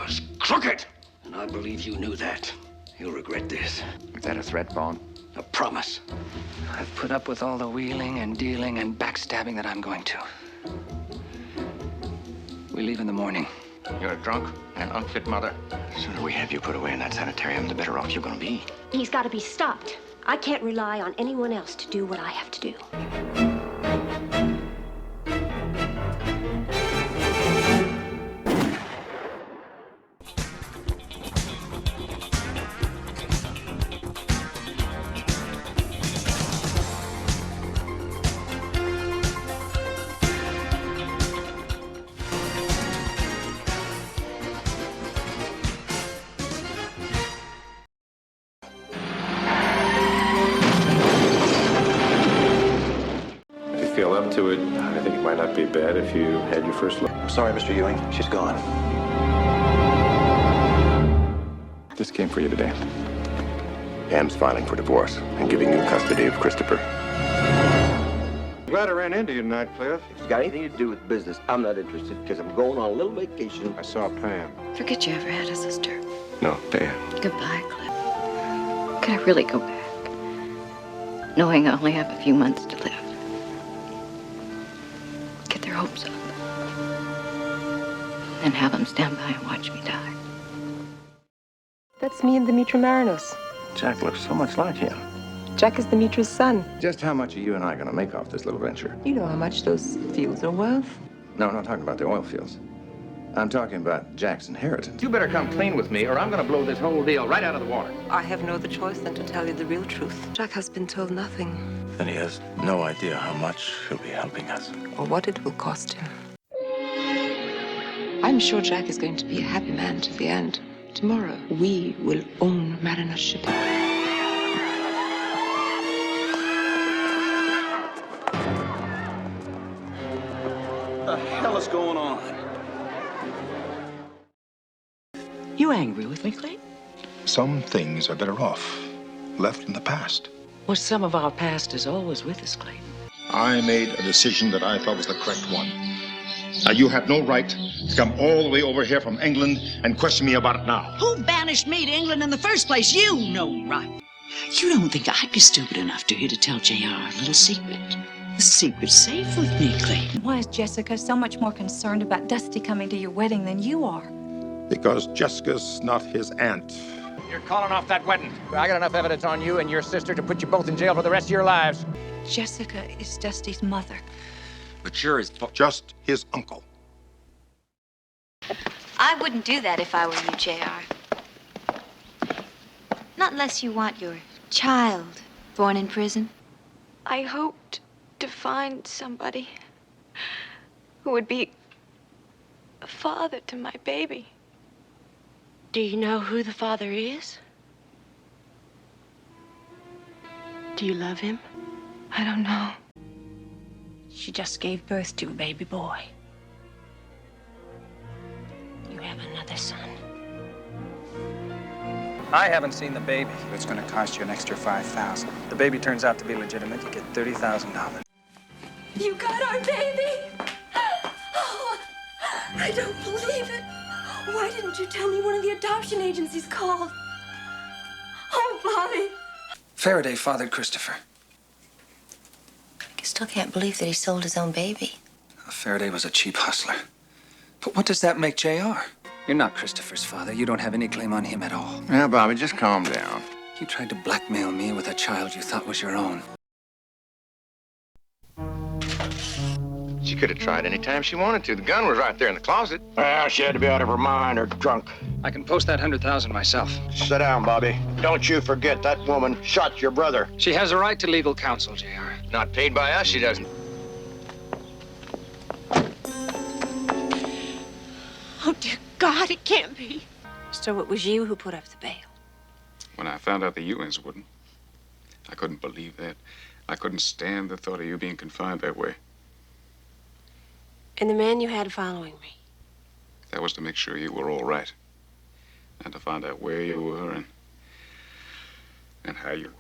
was crooked. And I believe you knew that. You'll regret this. Is that a threat, Vaughn? A promise. I've put up with all the wheeling and dealing and backstabbing that I'm going to. We leave in the morning. You're a drunk and unfit mother. The sooner we have you put away in that sanitarium, the better off you're gonna be. He's got to be stopped. I can't rely on anyone else to do what I have to do. Feel up to it. I think it might not be bad if you had your first look. I'm sorry, Mr. Ewing. She's gone. This came for you today. Pam's filing for divorce and giving you custody of Christopher. Glad I ran into you tonight, Cliff. If it's got anything to do with business, I'm not interested because I'm going on a little vacation. I saw Pam. Forget you ever had a sister. No, Pam. Goodbye, Cliff. Could I really go back? Knowing I only have a few months to live. Get their hopes up. And have them stand by and watch me die. That's me and Dimitri Marinos. Jack looks so much like him. Jack is Dimitri's son. Just how much are you and I gonna make off this little venture? You know how much those fields are worth? No, I'm not talking about the oil fields. I'm talking about Jack's inheritance. You better come clean with me, or I'm gonna blow this whole deal right out of the water. I have no other choice than to tell you the real truth. Jack has been told nothing, Then he has no idea how much he'll be helping us. or what it will cost him. I'm sure Jack is going to be a happy man to the end. Tomorrow, we will own Mariner's shipping. What the hell is going on? You angry with me, Clay? Some things are better off left in the past. Well, some of our past is always with us, Clay. I made a decision that I thought was the correct one. Now, you have no right to come all the way over here from England and question me about it now. Who banished me to England in the first place? You know right. You don't think I'd be stupid enough to here to tell J.R. a little secret? The secret's safe with me, Clay. Why is Jessica so much more concerned about Dusty coming to your wedding than you are? Because Jessica's not his aunt. You're calling off that wedding. I got enough evidence on you and your sister to put you both in jail for the rest of your lives. Jessica is Dusty's mother. But you're Just his uncle. I wouldn't do that if I were you, J.R. Not unless you want your child born in prison. I hoped to find somebody who would be a father to my baby. Do you know who the father is? Do you love him? I don't know. She just gave birth to a baby boy. You have another son. I haven't seen the baby. It's gonna cost you an extra $5,000. The baby turns out to be legitimate, you get $30,000. You got our baby! Oh, I don't believe it. Why didn't you tell me one of the adoption agencies called? Oh, Bobby. Faraday fathered Christopher. I still can't believe that he sold his own baby. Faraday was a cheap hustler. But what does that make J.R.? You're not Christopher's father. You don't have any claim on him at all. Yeah, Bobby, just calm down. You tried to blackmail me with a child you thought was your own. She could have tried any time she wanted to. The gun was right there in the closet. Well, she had to be out of her mind or drunk. I can post that $100,000 myself. Sit down, Bobby. Don't you forget that woman shot your brother. She has a right to legal counsel, J.R. Not paid by us, she doesn't. Oh, dear God, it can't be. So it was you who put up the bail. When I found out the Ewings wouldn't, I couldn't believe that. I couldn't stand the thought of you being confined that way. And the man you had following me? That was to make sure you were all right. And to find out where you were and how you were.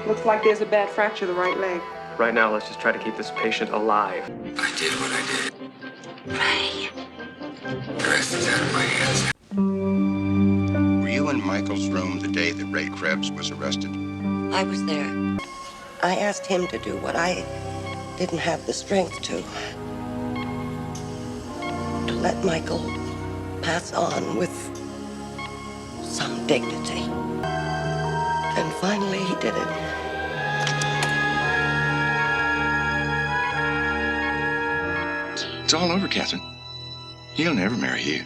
Looks like there's a bad fracture of the right leg. Right now, let's just try to keep this patient alive. I did what I did. Pray. The rest is out of my hands. Were you in Michael's room the day that Ray Krebs was arrested? I was there. I asked him to do what I didn't have the strength to let Michael pass on with some dignity. And finally he did it. It's all over, Catherine. He'll never marry you.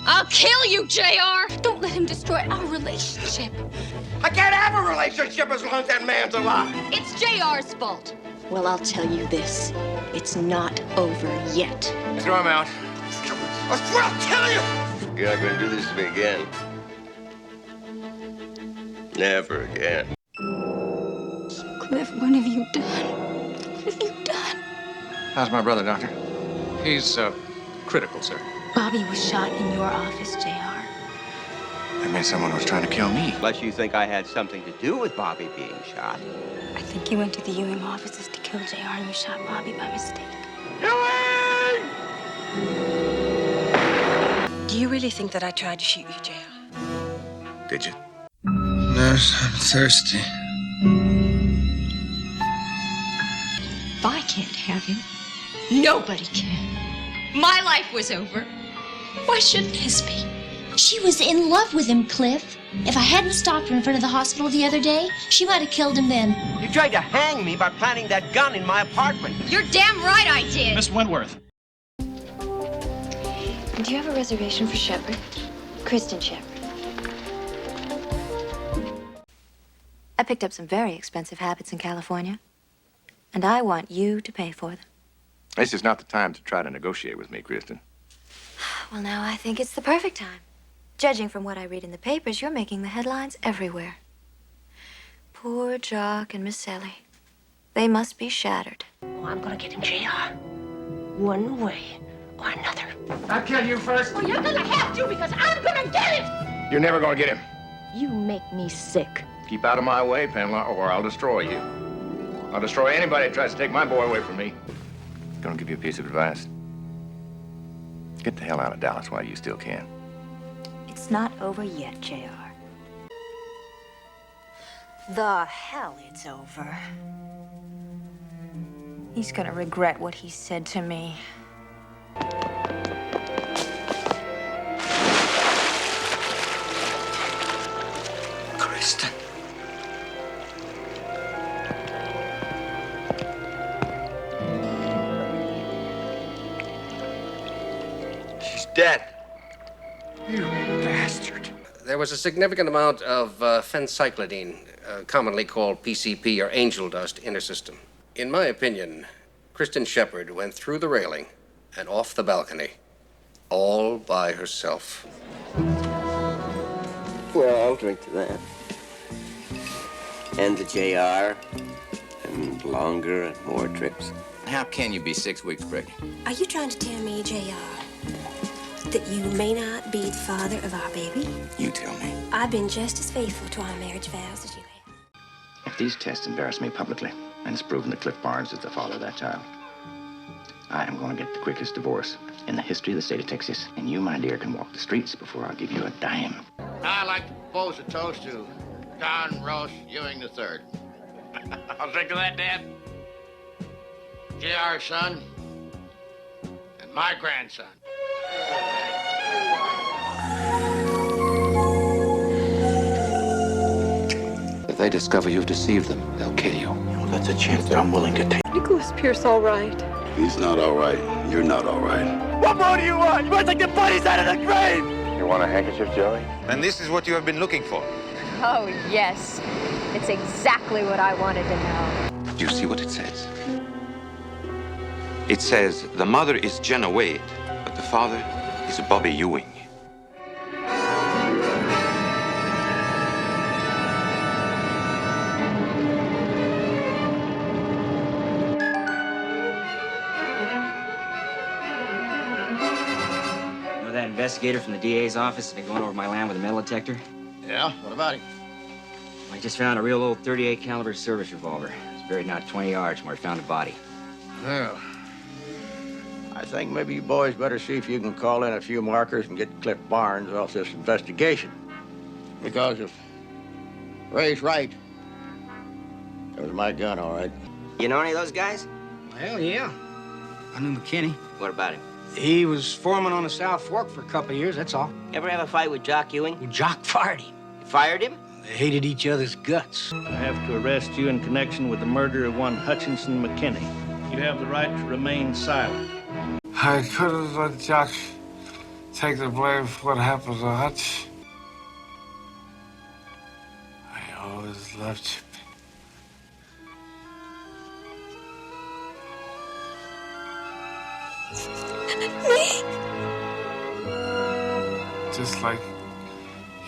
I'll kill you, JR! Don't let him destroy our relationship. I can't have a relationship as long as that man's alive. It's JR's fault. Well, I'll tell you this. It's not over yet. Throw him out. I swear I'll kill you! You're not gonna do this to me again. Never again. Cliff, what have you done? What have you done? How's my brother, Doctor? He's, critical, sir. Bobby was shot in your office, JR. That means someone was trying to kill me. Unless you think I had something to do with Bobby being shot. I think you went to the Ewing offices to kill JR and you shot Bobby by mistake. Ewing! Do you really think that I tried to shoot you, JR? Did you? Nurse, I'm thirsty. If I can't have him, nobody can. My life was over. Why shouldn't his be? She was in love with him, Cliff. If I hadn't stopped her in front of the hospital the other day, she might have killed him then. You tried to hang me by planting that gun in my apartment. You're damn right I did. Miss Wentworth. Do you have a reservation for Shepard? Kristen Shepard. I picked up some very expensive habits in California, and I want you to pay for them. This is not the time to try to negotiate with me, Kristen. Well, now I think it's the perfect time. Judging from what I read in the papers, you're making the headlines everywhere. Poor Jock and Miss Sally. They must be shattered. Oh, I'm gonna get him, JR. One way or another. I'll kill you first. Well, you're gonna have to because I'm gonna get him! You're never gonna get him. You make me sick. Keep out of my way, Pamela, or I'll destroy you. I'll destroy anybody that tries to take my boy away from me. Gonna give you a piece of advice. Get the hell out of Dallas while you still can. It's not over yet, JR. The hell it's over. He's gonna regret what he said to me. Kristen. She's dead. You bastard. There was a significant amount of phencyclidine, commonly called PCP or angel dust, in her system. In my opinion, Kristen Shepard went through the railing and off the balcony, all by herself. Well, I'll drink to that. And the JR. And longer and more trips. How can you be 6 weeks pregnant? Are you trying to tell me, JR, that you may not be the father of our baby? You tell me. I've been just as faithful to our marriage vows as you have. If these tests embarrass me publicly, and it's proven that Cliff Barnes is the father of that child, I am going to get the quickest divorce in the history of the state of Texas. And you, my dear, can walk the streets before I'll give you a dime. I'd like to propose a toast to John Ross Ewing III. I'll drink to that, Dad. JR's son and my grandson. If they discover you've deceived them, they'll kill you. Well, that's a chance that I'm willing to take. Nicholas Pierce all right? He's not all right. You're not all right. What more do you want? You want to take the bodies out of the grave? You want a handkerchief, Joey? And this is what you have been looking for. Oh, yes. It's exactly what I wanted to know. Do you see what it says? It says the mother is Jenna Wade, but the father is Bobby Ewing. Know that investigator from the DA's office that's been going over my land with a metal detector? Yeah, what about him? I just found a real old 38 caliber service revolver. It's buried out 20 yards from where I found the body. Well, I think maybe you boys better see if you can call in a few markers and get Cliff Barnes off this investigation. Because if Ray's right, it was my gun, all right. You know any of those guys? Well, yeah. I knew McKinney. What about him? He was foreman on the South Fork for a couple of years, that's all. Ever have a fight with Jock Ewing? Well, Jock fired him. Fired him? They hated each other's guts. I have to arrest you in connection with the murder of one Hutchinson McKinney. You have the right to remain silent. I could have let Jock take the blame for what happened to Hutch. I always loved you. Me? Just like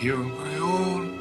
you were my own.